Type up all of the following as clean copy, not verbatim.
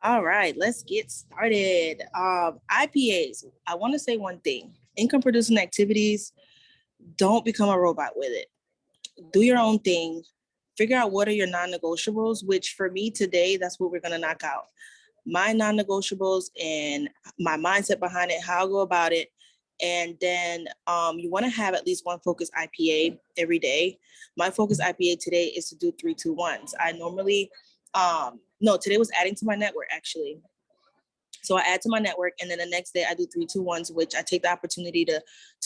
All right, let's get started. IPAs, I want to say one thing. Income producing activities, don't become a robot with it. Do your own thing. Figure out what are your non-negotiables, which for me today, that's what we're going to knock out. My non-negotiables and my mindset behind it, how I'll go about it. And then you want to have at least one focus IPA every day. My focus IPA today is to do 3-2-1s. I normally, no, today was adding to my network actually. So I add to my network, and then the next day I do 3-2-1s, which I take the opportunity to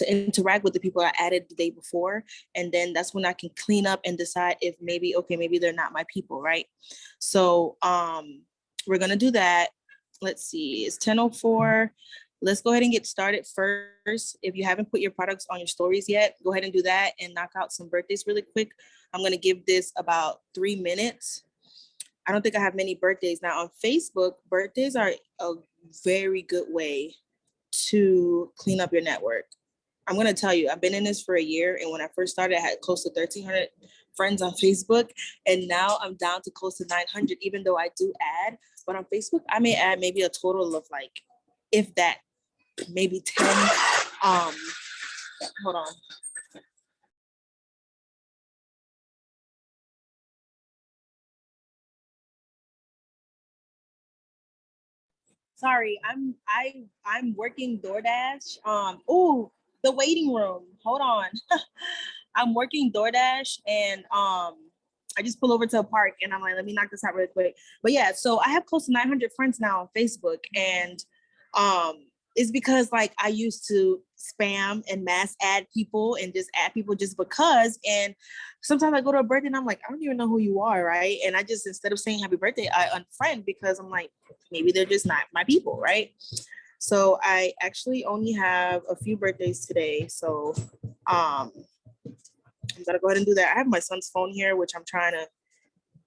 interact with the people I added the day before, and then that's when I can clean up and decide if maybe maybe they're not my people, right? So we're gonna do that. Let's see, it's 10:04. Let's go ahead and get started first. If you haven't put your products on your stories yet, go ahead and do that and knock out some birthdays really quick. I'm gonna give this about 3 minutes. I don't think I have many birthdays. Now on Facebook, birthdays are a very good way to clean up your network. I'm going to tell you, I've been in this for a year. And when I first started, I had close to 1,300 friends on Facebook. And now I'm down to close to 900, even though I do add. But on Facebook, I may add maybe a total of like, if that, maybe 10. Hold on. Sorry, I'm working DoorDash. The waiting room. Hold on. I'm working DoorDash and I just pull over to a park and I'm like, let me knock this out really quick. But yeah, so I have close to 900 friends now on Facebook, and um it's because like I used to spam and mass add people and just add people just because. And sometimes I go to a birthday and I'm like, I don't even know who you are, right? And I just, instead of saying happy birthday, I unfriend because I'm like, maybe they're just not my people, right? So I actually only have a few birthdays today. So I'm gonna go ahead and do that. I have my son's phone here, which I'm trying to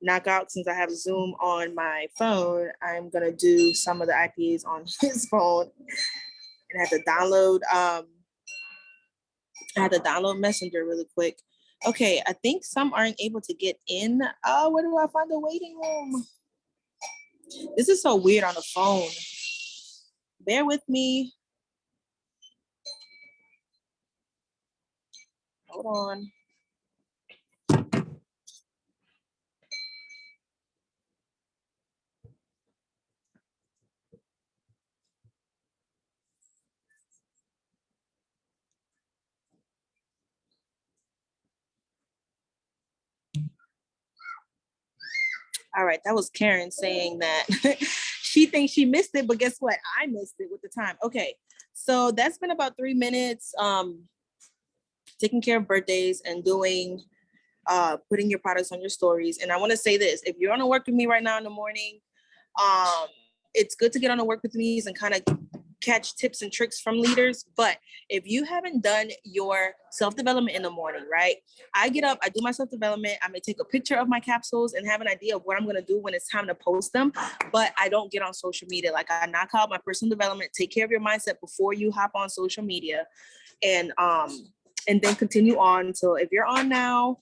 knock out since I have Zoom on my phone. I'm gonna do some of the IPs on his phone and I have to download Messenger really quick. Okay, I think some aren't able to get in. Oh, where do I find the waiting room? This is so weird on the phone. Bear with me. Hold on. All right, that was Karen saying that she thinks she missed it, but guess what? I missed it with the time. Okay, so that's been about 3 minutes. Taking care of birthdays and doing putting your products on your stories. And I want to say this: if you're on a work with me right now in the morning, it's good to get on a work with me and kind of catch tips and tricks from leaders. But if you haven't done your self-development in the morning, right? I get up, I do my self-development. I may take a picture of my capsules and have an idea of what I'm going to do when it's time to post them. But I don't get on social media. Like I knock out my personal development, take care of your mindset before you hop on social media, and then continue on. So if you're on now,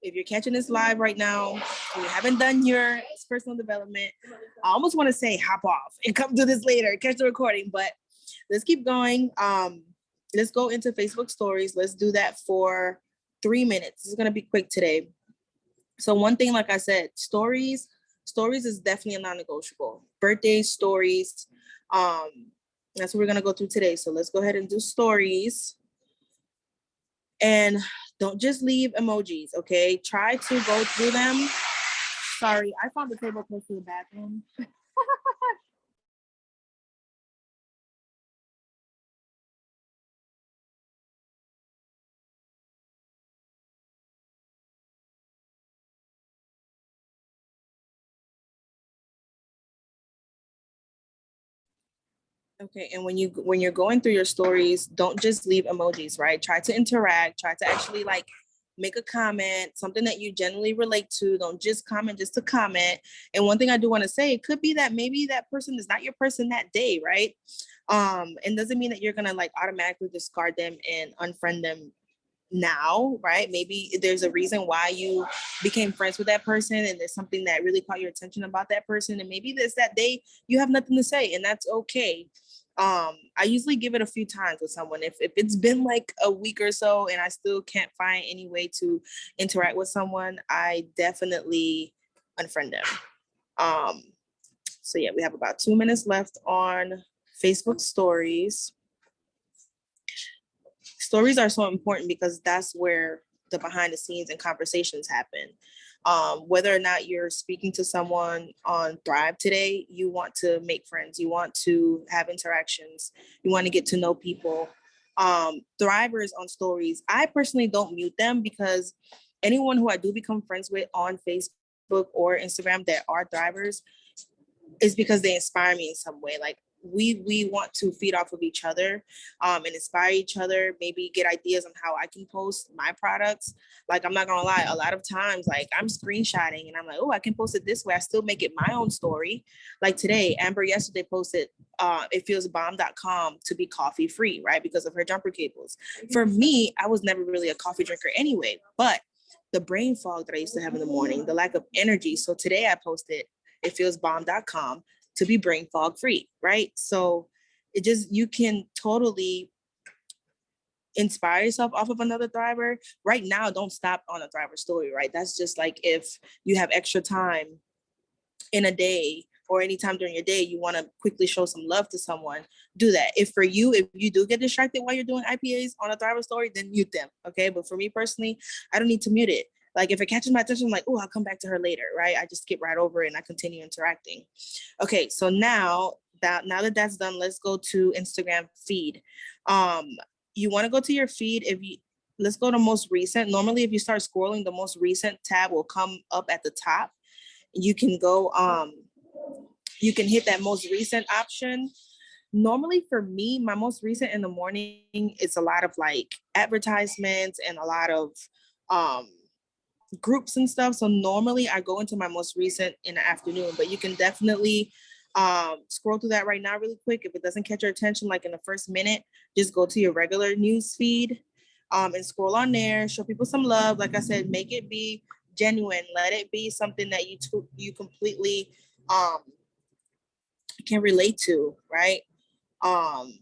if you're catching this live right now and you haven't done your personal development, I almost want to say hop off and come do this later, catch the recording, but let's keep going. Let's go into Facebook stories. Let's do that for 3 minutes. This is going to be quick today. So one thing, like I said, stories is definitely a non-negotiable. Birthday stories. That's what we're going to go through today. So let's go ahead and do stories. And don't just leave emojis, okay? Try to go through them. Sorry, I found the table close to the bathroom. Okay, and when you're going through your stories, don't just leave emojis, right? Try to interact, try to actually like make a comment, something that you generally relate to. Don't just comment just to comment. And one thing I do want to say, it could be that maybe that person is not your person that day, right? And doesn't mean that you're gonna like automatically discard them and unfriend them now, right? Maybe there's a reason why you became friends with that person, and there's something that really caught your attention about that person, and maybe there's that day you have nothing to say, and that's okay. I usually give it a few times with someone. If it's been like a week or so and I still can't find any way to interact with someone, I definitely unfriend them. um so yeah, we have about 2 minutes left on Facebook stories. Stories are so important because that's where the behind the scenes and conversations happen. Whether or not you're speaking to someone on Thrive today, you want to make friends, you want to have interactions, you want to get to know people. Thrivers on stories, I personally don't mute them, because anyone who I do become friends with on Facebook or Instagram that are Thrivers is because they inspire me in some way. Like we want to feed off of each other, and inspire each other, maybe get ideas on how I can post my products. Like, I'm not gonna lie, a lot of times, like, I'm screenshotting and I'm like, oh, I can post it this way. I still make it my own story. Like today, Amber yesterday posted itfeelsbomb.com to be coffee free, right? Because of her jumper cables. For me, I was never really a coffee drinker anyway, but the brain fog that I used to have in the morning, the lack of energy. So today I posted itfeelsbomb.com to be brain fog free, right? So it just, you can totally inspire yourself off of another thriver. Right now, don't stop on a thriver story, right? That's just like, if you have extra time in a day or anytime during your day, you want to quickly show some love to someone, do that. If you do get distracted while you're doing IPAs on a thriver story, then mute them, okay? But for me personally, I don't need to mute it. Like, if it catches my attention, I'm like, oh, I'll come back to her later, right? I just skip right over it and I continue interacting. Okay, so now that that's done, let's go to Instagram feed. You want to go to your feed. Let's go to most recent. Normally, if you start scrolling, the most recent tab will come up at the top. You can go, you can hit that most recent option. Normally for me, my most recent in the morning is a lot of like advertisements and a lot of um groups and stuff. So normally I go into my most recent in the afternoon, but you can definitely scroll through that right now really quick. If it doesn't catch your attention, like in the first minute, just go to your regular news feed, and scroll on there, show people some love. Like I said, make it be genuine. Let it be something that you completely can relate to, right? Um,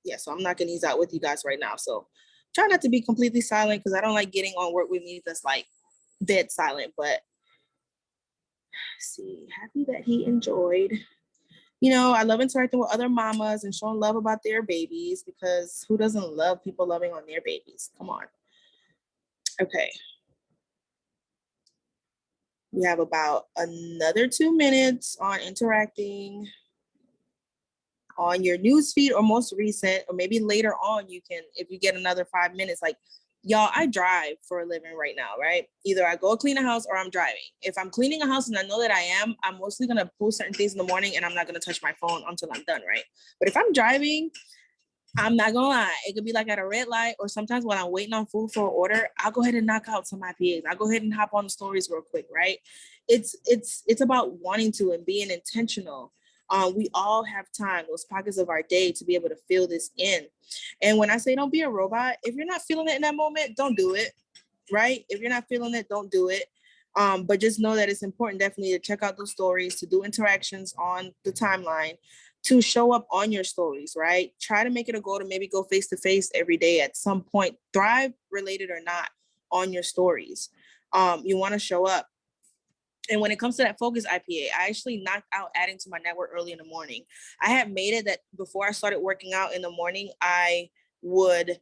yeah, so I'm knocking these out with you guys right now. So try not to be completely silent, because I don't like getting on work with me that's like dead silent. But see, happy that he enjoyed. You know, I love interacting with other mamas and showing love about their babies, because who doesn't love people loving on their babies? Come on. Okay. We have about another 2 minutes on interacting on your news feed or most recent, or maybe later on you can, if you get another 5 minutes. Like, y'all, I drive for a living right now, right? Either I go clean a house or I'm driving. If I'm cleaning a house and I know that I'm mostly gonna post certain things in the morning, and I'm not gonna touch my phone until I'm done, right? But if I'm driving, I'm not gonna lie, it could be like at a red light, or sometimes when I'm waiting on food for an order, I'll go ahead and knock out some IPAs. I'll go ahead and hop on the stories real quick, right? It's about wanting to and being intentional. We all have time, those pockets of our day, to be able to fill this in. And when I say don't be a robot, if you're not feeling it in that moment, don't do it, right? If you're not feeling it, don't do it. But just know that it's important definitely to check out those stories, to do interactions on the timeline, to show up on your stories, right? Try to make it a goal to maybe go face to face every day at some point, Thrive related or not, on your stories. You want to show up. And when it comes to that focus IPA, I actually knocked out adding to my network early in the morning. I had made it that before I started working out in the morning, I would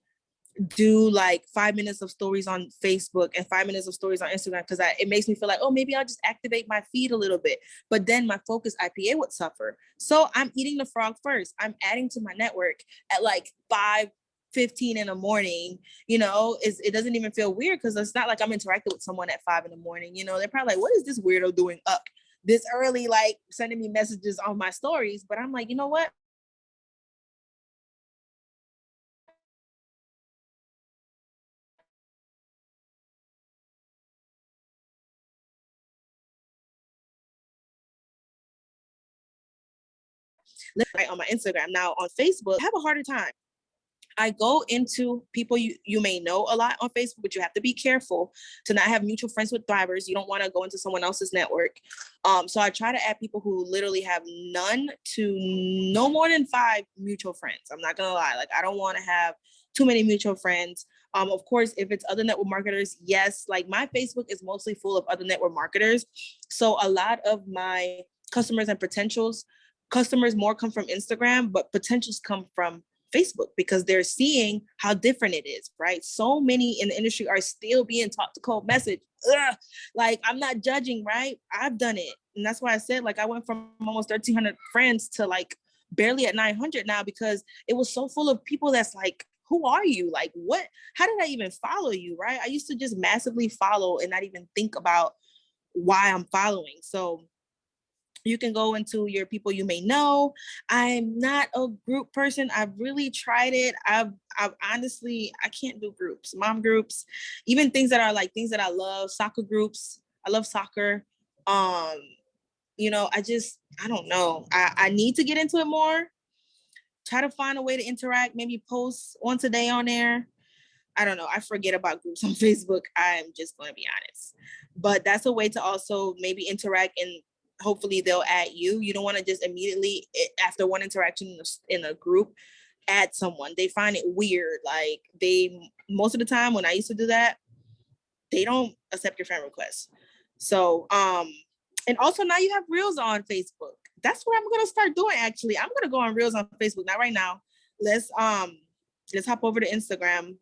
do like 5 minutes of stories on Facebook and 5 minutes of stories on Instagram, because it makes me feel like, oh, maybe I'll just activate my feed a little bit. But then my focus IPA would suffer. So I'm eating the frog first. I'm adding to my network at like 5:15 in the morning. You know, it doesn't even feel weird, because it's not like I'm interacting with someone at 5 in the morning. You know, they're probably like, what is this weirdo doing up this early, like sending me messages on my stories? But I'm like, you know what? Right on my Instagram. Now on Facebook, I have a harder time. I go into people you may know a lot on Facebook, but you have to be careful to not have mutual friends with thrivers. You don't want to go into someone else's network. So I try to add people who literally have none to no more than 5 mutual friends. I'm not gonna lie. Like, I don't want to have too many mutual friends. Of course, if it's other network marketers, yes, like my Facebook is mostly full of other network marketers. So a lot of my customers and customers more come from Instagram, but potentials come from Facebook because they're seeing how different it is, right? So many in the industry are still being taught to cold message. Ugh. Like, I'm not judging, right? I've done it. And that's why I said, like, I went from almost 1,300 friends to like barely at 900 now, because it was so full of people that's like, who are you? Like, what? How did I even follow you, right? I used to just massively follow and not even think about why I'm following. So you can go into your people you may know. I'm not a group person. I've really tried it. I've honestly, I can't do groups, mom groups, even things that are like things that I love, soccer groups. I love soccer. I don't know. I need to get into it more. Try to find a way to interact, maybe post once a day on there. I don't know. I forget about groups on Facebook. I'm just going to be honest. But that's a way to also maybe interact, and hopefully they'll add you. You don't want to just immediately, after one interaction in a group, add someone. They find it weird. Like, most of the time when I used to do that, they don't accept your friend requests. So, and also now you have Reels on Facebook. That's what I'm going to start doing. Actually, I'm going to go on Reels on Facebook. Not right now. Let's hop over to Instagram.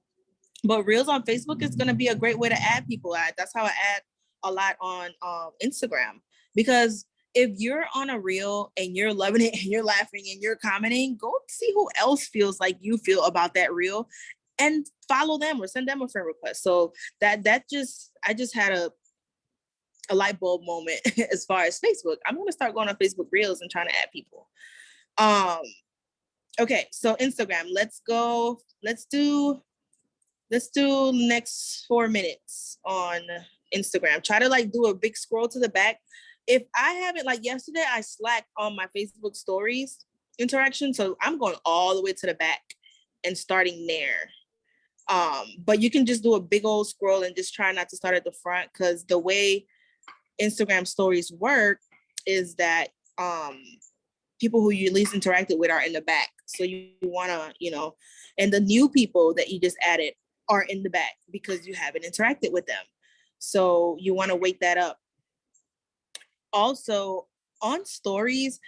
But Reels on Facebook is going to be a great way to add people. That's how I add a lot on Instagram. Because if you're on a Reel and you're loving it and you're laughing and you're commenting, go see who else feels like you feel about that Reel and follow them or send them a friend request. So I just had a light bulb moment as far as Facebook. I'm going to start going on Facebook Reels and trying to add people. Okay, so Instagram. Let's go. Let's do next 4 minutes on Instagram. Try to like do a big scroll to the back. If I haven't, like yesterday, I slacked on my Facebook stories interaction. So I'm going all the way to the back and starting there. But you can just do a big old scroll and just try not to start at the front, because the way Instagram stories work is that people who you least interacted with are in the back. So you want to, and the new people that you just added are in the back because you haven't interacted with them. So you want to wake that up. Also, on stories,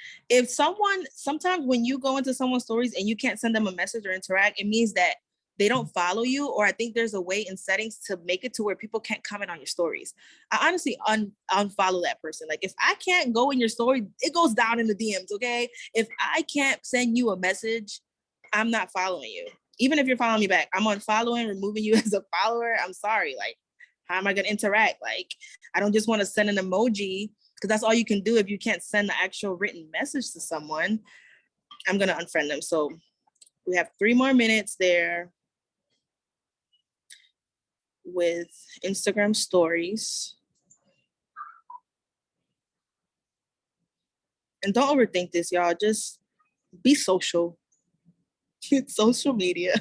sometimes when you go into someone's stories and you can't send them a message or interact, it means that they don't follow you, or I think there's a way in settings to make it to where people can't comment on your stories. I honestly unfollow that person. Like, if I can't go in your story, it goes down in the DMs, okay? If I can't send you a message, I'm not following you. Even if you're following me back, I'm unfollowing, removing you as a follower. I'm sorry. Like, how am I going to interact? Like, I don't just want to send an emoji, because that's all you can do if you can't send the actual written message to someone. I'm going to unfriend them. So we have 3 more minutes there with Instagram stories. And don't overthink this, y'all. Just be social. It's social media.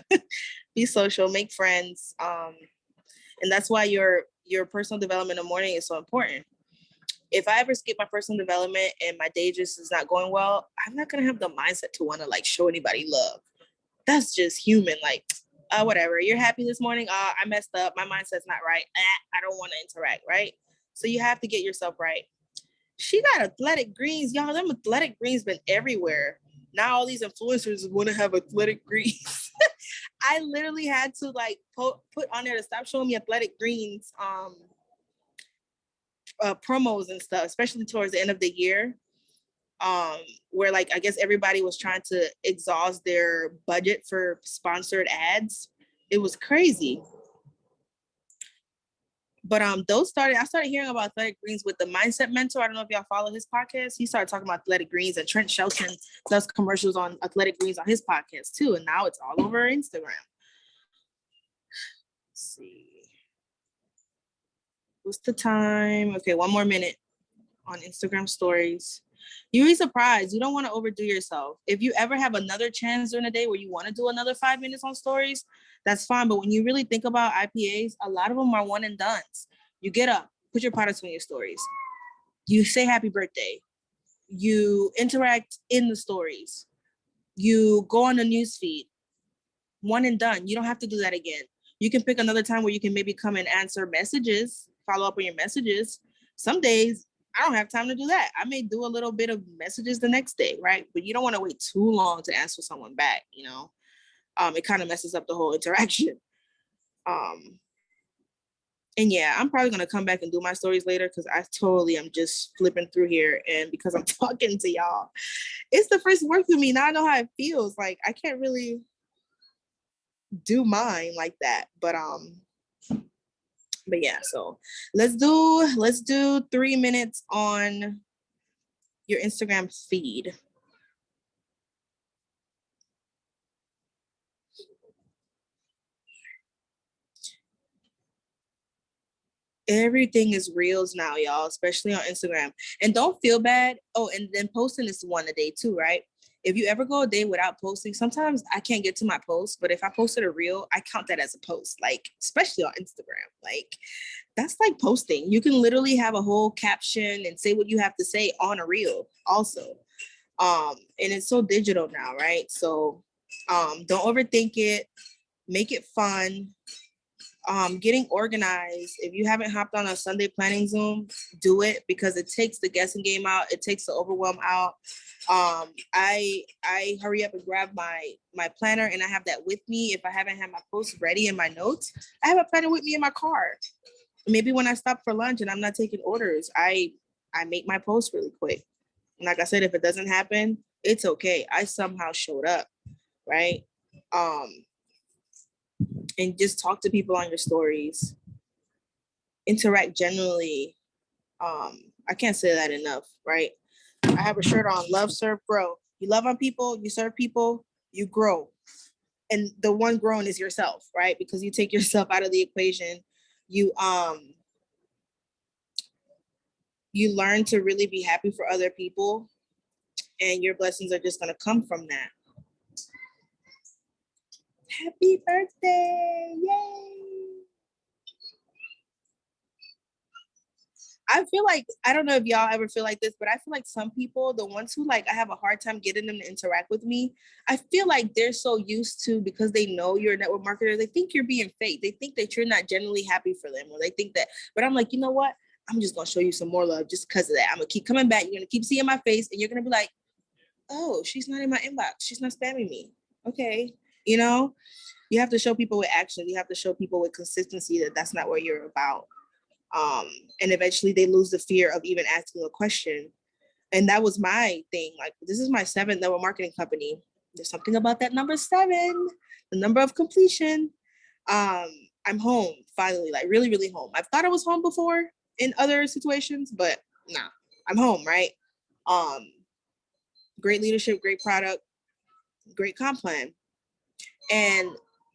Be social, make friends. And that's why your personal development in the morning is so important. If I ever skip my personal development and my day just is not going well, I'm not going to have the mindset to want to like show anybody love. That's just human. Like, whatever. You're happy this morning. I messed up. My mindset's not right. I don't want to interact, right? So you have to get yourself right. She got athletic greens. Y'all, them athletic greens been everywhere. Now all these influencers want to have athletic greens. I literally had to like put on there to stop showing me athletic greens promos and stuff, especially towards the end of the year. Where like I guess everybody was trying to exhaust their budget for sponsored ads. It was crazy. But I started hearing about athletic greens with the Mindset Mentor. I don't know if y'all follow his podcast. He started talking about athletic greens, and Trent Shelton does commercials on athletic greens on his podcast too. And now it's all over Instagram. Let's see. What's the time? Okay, 1 more minute on Instagram stories. You'll be surprised. You don't want to overdo yourself. If you ever have another chance during the day where you want to do another 5 minutes on stories, that's fine. But when you really think about IPAs, a lot of them are one and dones. You get up, put your products on your stories. You say happy birthday. You interact in the stories. You go on the news feed. One and done. You don't have to do that again. You can pick another time where you can maybe come and answer messages, follow up on your messages. Some days I don't have time to do that. I may do a little bit of messages the next day, right? But you don't want to wait too long to answer someone back, you know? It kind of messes up the whole interaction. And yeah, I'm probably gonna come back and do my stories later because I totally am just flipping through here. And because I'm talking to y'all, it's the first work with me. Now I know how it feels. Like I can't really do mine like that. But yeah, so let's do 3 minutes on your Instagram feed. Everything is reels now, y'all, especially on Instagram. And don't feel bad. Oh, and then posting is one a day too, right? If you ever go a day without posting, sometimes I can't get to my post, but if I posted a reel, I count that as a post, like especially on Instagram. Like that's like posting. You can literally have a whole caption and say what you have to say on a reel also. And it's so digital now, right? So don't overthink it, make it fun. Getting organized. If you haven't hopped on a Sunday planning Zoom, do it because it takes the guessing game out. It takes the overwhelm out. I hurry up and grab my planner and I have that with me. If I haven't had my posts ready in my notes, I have a planner with me in my car. Maybe when I stop for lunch and I'm not taking orders, I make my post really quick. And like I said, if it doesn't happen, it's okay. I somehow showed up, right? And just talk to people on your stories. Interact generally. I can't say that enough, right? I have a shirt on, love, serve, grow. You love on people, you serve people, you grow. And the one growing is yourself, right? Because you take yourself out of the equation. You learn to really be happy for other people, and your blessings are just gonna come from that. Happy birthday! Yay! I feel like, I don't know if y'all ever feel like this, but I feel like some people, the ones who like, I have a hard time getting them to interact with me, I feel like they're so used to, because they know you're a network marketer, they think you're being fake. They think that you're not genuinely happy for them, or they think that, but I'm like, you know what? I'm just gonna show you some more love just because of that. I'm gonna keep coming back. You're gonna keep seeing my face and you're gonna be like, oh, she's not in my inbox. She's not spamming me. Okay. You know, you have to show people with action. You have to show people with consistency that that's not what you're about. And eventually they lose the fear of even asking a question. And that was my thing. Like, this is my 7th network marketing company. There's something about that number 7, the number of completion. I'm home finally, like really, really home. I've thought I was home before in other situations, but nah, I'm home, right? Great leadership, great product, great comp plan. And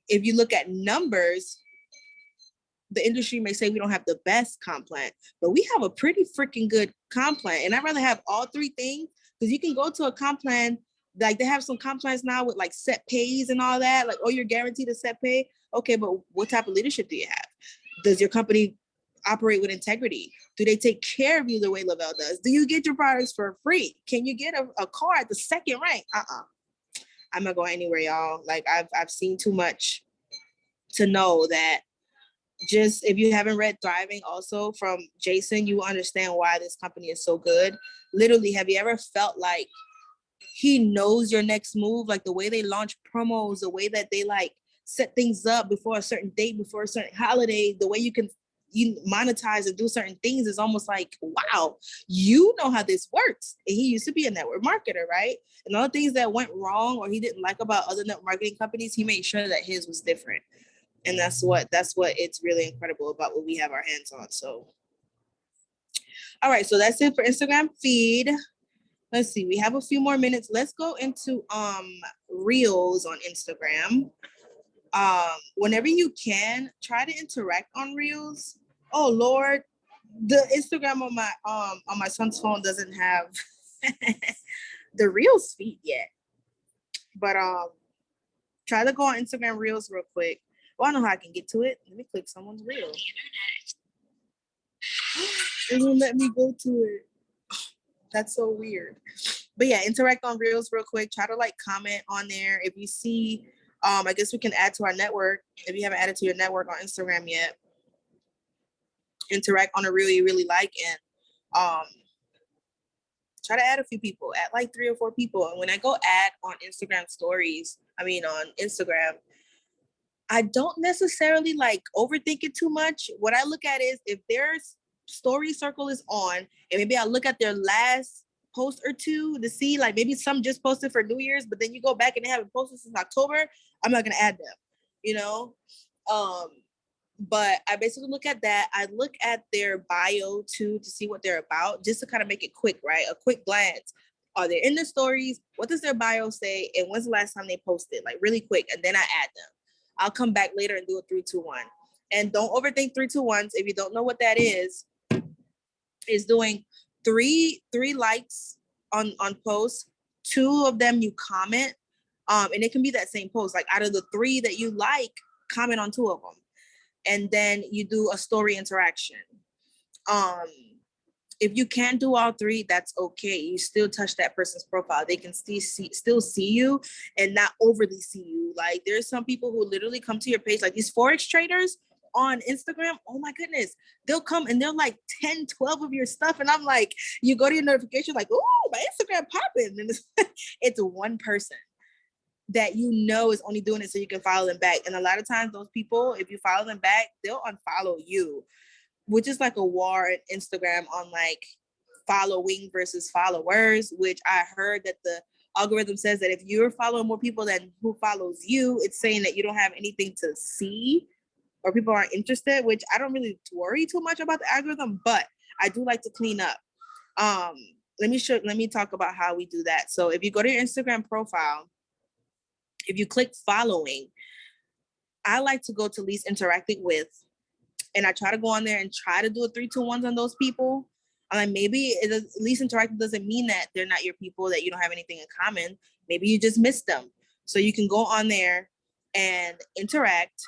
if you look at numbers, the industry may say we don't have the best comp plan, but we have a pretty freaking good comp plan. And I'd rather have all 3 things, because you can go to a comp plan, like they have some comp plans now with like set pays and all that, like, oh, you're guaranteed a set pay. Okay, but what type of leadership do you have? Does your company operate with integrity? Do they take care of you the way Lavelle does? Do you get your products for free? Can you get a car at the second rank? I'm not going anywhere, y'all. Like I've seen too much to know that. Just if you haven't read Thriving also from Jason, you will understand why this company is so good. Literally, have you ever felt like he knows your next move? Like the way they launch promos, the way that they like set things up before a certain date, before a certain holiday, the way you monetize and do certain things is almost like, wow, you know how this works. And he used to be a network marketer, right? And all the things that went wrong or he didn't like about other network marketing companies, he made sure that his was different. And that's what it's really incredible about what we have our hands on. So, all right, so that's it for Instagram feed. Let's see, we have a few more minutes. Let's go into reels on Instagram. Whenever you can, try to interact on reels. Oh Lord, the Instagram on my son's phone doesn't have The Reels feed yet. But try to go on Instagram Reels real quick. Well, I know how I can get to it. Let me click someone's reel. It won't let me go to it. That's so weird. But yeah, interact on Reels real quick. Try to like comment on there. If you see, I guess we can add to our network. If you haven't added to your network on Instagram yet, interact on a reel you really like, and try to add a few people, add like 3 or 4 people. And when I go add on Instagram stories, on Instagram, I don't necessarily like overthink it too much. What I look at is if their story circle is on, and maybe I look at their last post or two to see, like maybe some just posted for New Year's, but then you go back and they haven't posted since October, I'm not gonna add them, you know? But I basically look at that. I look at their bio too to see what they're about, just to kind of make it quick, right? A quick glance. Are they in the stories? What does their bio say? And when's the last time they posted? Like really quick. And then I add them. I'll come back later and do a 3-2-1. And don't overthink 3-2-1s. If you don't know what that is doing three likes on posts. 2 of them you comment. And it can be that same post. Like out of the 3 that you like, comment on 2 of them. And then you do a story interaction. If you can't do all 3, that's okay. You still touch that person's profile. They can still see you and not overly see you. Like there's some people who literally come to your page, like these Forex traders on Instagram. Oh my goodness. They'll come and they're like 10, 12 of your stuff. And I'm like, you go to your notification, like, oh, my Instagram popping. And it's one person that you know is only doing it so you can follow them back. And a lot of times those people, if you follow them back, they'll unfollow you, which is like a war at Instagram on like following versus followers, which I heard that the algorithm says that if you're following more people than who follows you, it's saying that you don't have anything to see or people aren't interested, which I don't really worry too much about the algorithm, but I do like to clean up. Let me talk about how we do that. So if you go to your Instagram profile, if you click following, I like to go to least interacting with, and I try to go on there and try to do a 3-2-1s on those people. Maybe least interactive doesn't mean that they're not your people, that you don't have anything in common. Maybe you just missed them. So you can go on there and interact,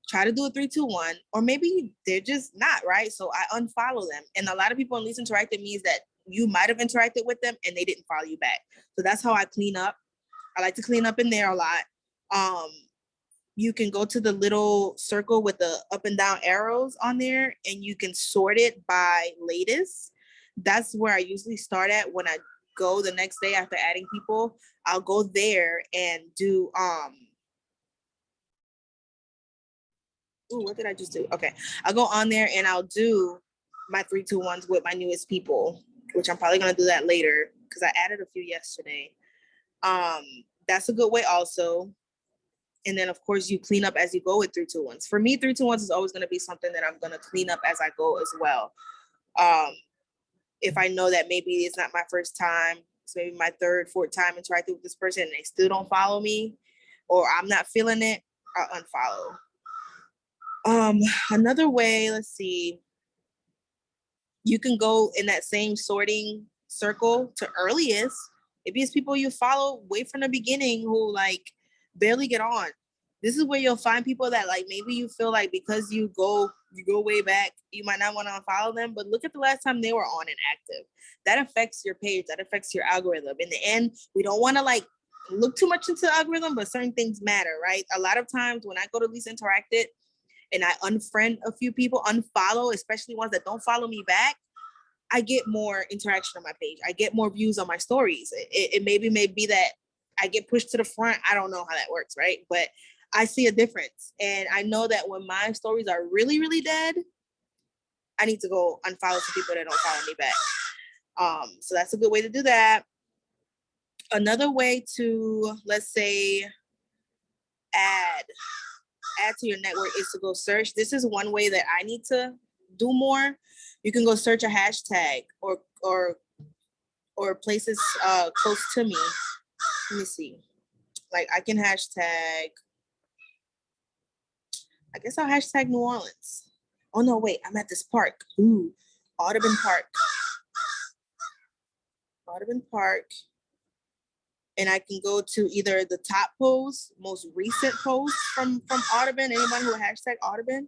try to do a 3-2-1, or maybe they're just not, right? So I unfollow them. And a lot of people on least interactive means that you might have interacted with them and they didn't follow you back. So that's how I clean up. I like to clean up in there a lot. You can go to the little circle with the up and down arrows on there and you can sort it by latest. That's where I usually start at when I go the next day after adding people. I'll go there and do, what did I just do? Okay, I'll go on there and I'll do my 3-2-1s with my newest people, which I'm probably gonna do that later because I added a few yesterday. That's a good way also. And then of course you clean up as you go with 3-2-1s. For me, 3-2-1s is always going to be something that I'm going to clean up as I go as well. If I know that maybe it's not my first time, it's maybe my 3rd, 4th time interacting with this person and they still don't follow me, or I'm not feeling it, I'll unfollow. Another way, let's see, you can go in that same sorting circle to earliest. Maybe it's people you follow way from the beginning who like barely get on. This is where you'll find people that like maybe you feel like because you go way back, you might not want to unfollow them, but look at the last time they were on and active. That affects your page, that affects your algorithm. In the end, we don't want to like look too much into the algorithm, but certain things matter, right? A lot of times when I go to least interacted and I unfriend a few people, unfollow, especially ones that don't follow me back, I get more interaction on my page. I get more views on my stories. It may be that I get pushed to the front. I don't know how that works, right? But I see a difference. And I know that when my stories are really, really dead, I need to go unfollow some people that don't follow me back. So that's a good way to do that. Another way to, let's say, add to your network is to go search. This is one way that I need to do more. You can go search a hashtag or places close to me. Let me see. Like I can hashtag, I guess I'll hashtag New Orleans. Oh no, wait, I'm at this park. Ooh, Audubon Park. Audubon Park, and I can go to either the top post, most recent post from Audubon, anyone who hashtag Audubon.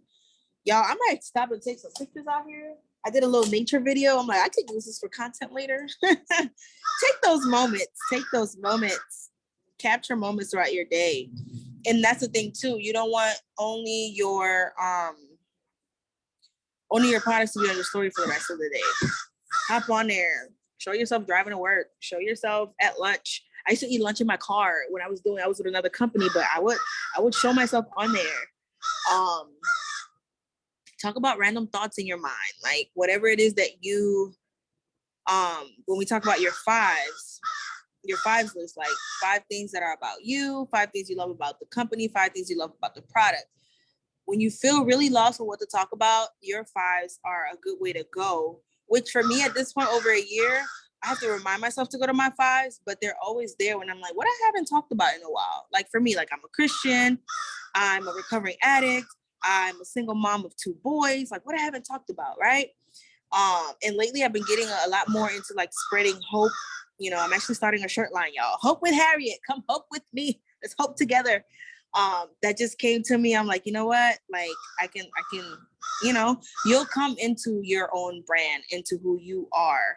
Y'all, I might stop and take some pictures out here. I did a little nature video. I'm like, I could use this for content later. Take those moments, capture moments throughout your day. And that's the thing too. You don't want only your products to be on your story for the rest of the day. Hop on there, show yourself driving to work, show yourself at lunch. I used to eat lunch in my car when I was with another company, but I would show myself on there. Talk about random thoughts in your mind, like whatever it is that you, when we talk about your fives list, like 5 things that are about you, 5 things you love about the company, 5 things you love about the product. When you feel really lost on what to talk about, your 5s are a good way to go, which for me at this point, over a year, I have to remind myself to go to my 5s, but they're always there when I'm like, what I haven't talked about in a while. Like for me, like I'm a Christian, I'm a recovering addict, I'm a single mom of 2 boys, like what I haven't talked about, right? And lately I've been getting a lot more into like spreading hope. You know, I'm actually starting a shirt line, y'all. Hope with Harriet. Come hope with me. Let's hope together. That just came to me. I'm like, you know what? Like I can, you know, you'll come into your own brand, into who you are.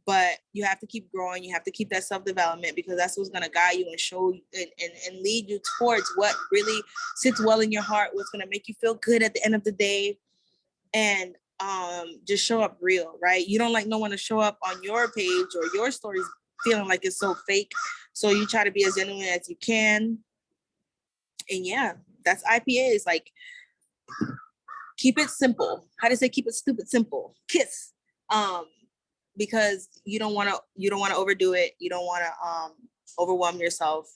But you have to keep growing. You have to keep that self-development, because that's what's going to guide you and show you and lead you towards what really sits well in your heart, what's going to make you feel good at the end of the day. And just show up real, right? You don't like no one to show up on your page or your stories feeling like it's so fake. So you try to be as genuine as you can. And yeah, that's IPAs. Like, keep it simple. How to say keep it stupid simple? KISS. Because you don't want to overdo it. You don't want to overwhelm yourself.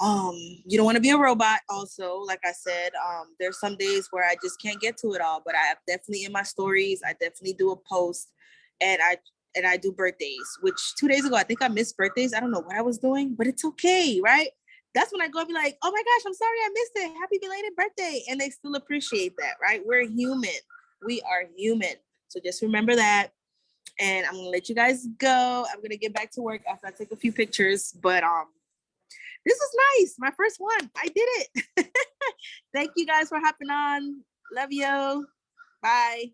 You don't want to be a robot also. Like I said, there's some days where I just can't get to it all, but I definitely in my stories, I definitely do a post, and I do birthdays, which 2 days ago, I think I missed birthdays. I don't know what I was doing, but it's okay, right? That's when I go and be like, oh my gosh, I'm sorry I missed it. Happy belated birthday. And they still appreciate that, right? We're human. We are human. So just remember that. And I'm gonna let you guys go. I'm gonna get back to work after I take a few pictures. But this is nice. My first one. I did it. Thank you guys for hopping on. Love you. Bye.